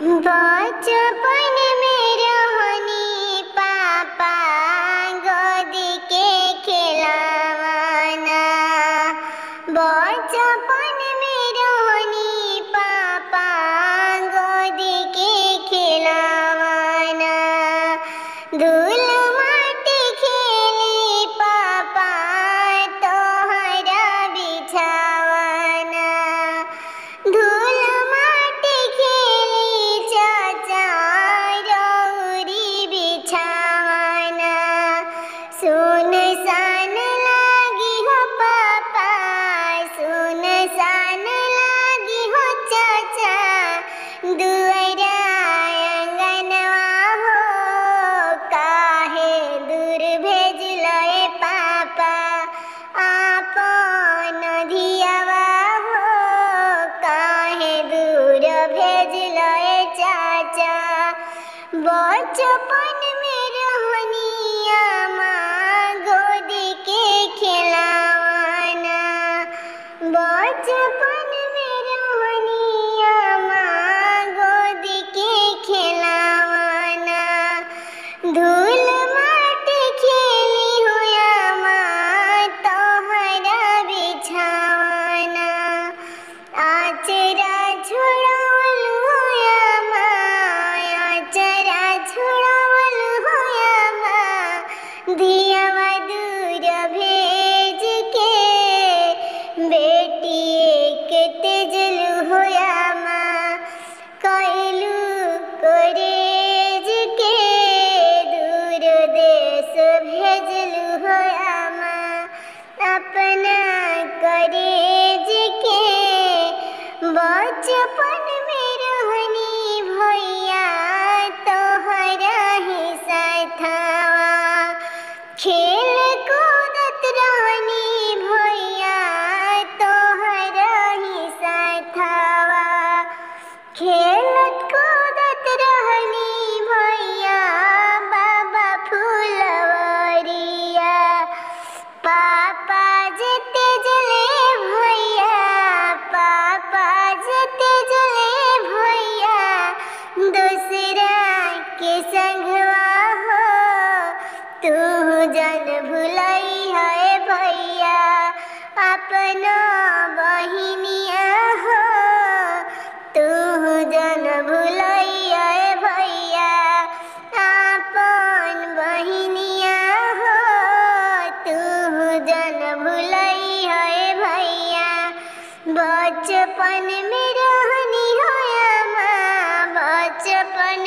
बचपन में रहनी पापा गोद के खिलावाना। बचपन में रहनी पापा गोद के खिलावाना। धूल माटी खेली पापा तोहरा बिछावाना। धूल माटी खेली चाचा रौरी बिछावाना। सुनसान लागी हो पापा, सुनसान लागी हो चाचा। दुआरा अंगनवा हो काहे दूर भेजलो ए पापा। आपन धियावा हो काहे दूर भेजलो ए चाचा। बचपन में रहनिया माँ गोद के खिलावाना। बचपन में रहनिया माँ गोद के खिलावाना। धूल माटी खेली हुआ माँ तोहरा बिछावाना। आचरा छुड़ावल हुआ माँ, आचरा छुड़ावल हुआ माँ। धियावा दूर भेज के बेटी के तेजलु हुआ माँ। कैलू करेज के दूर देश भेजलु हुआ माँ। अपना करेज के बचपन में रहनी भैया तोहरा ही साथवा। खेल कूदत रहनी भैया तोहरा ही साथवा। खेलत कूदत रहनी भैया बाबा फुलवरिया। पापा जेते जले भैया, पापा जेते जले भैया। दूसरा के संगवा हो तू जन भुलई है भैया। अपना बहिनिया हो तू जन भुलई है भैया। आपन बहिनिया हो तू जन भुलई है भैया। बचपन में रहनी होया माँ, बचपन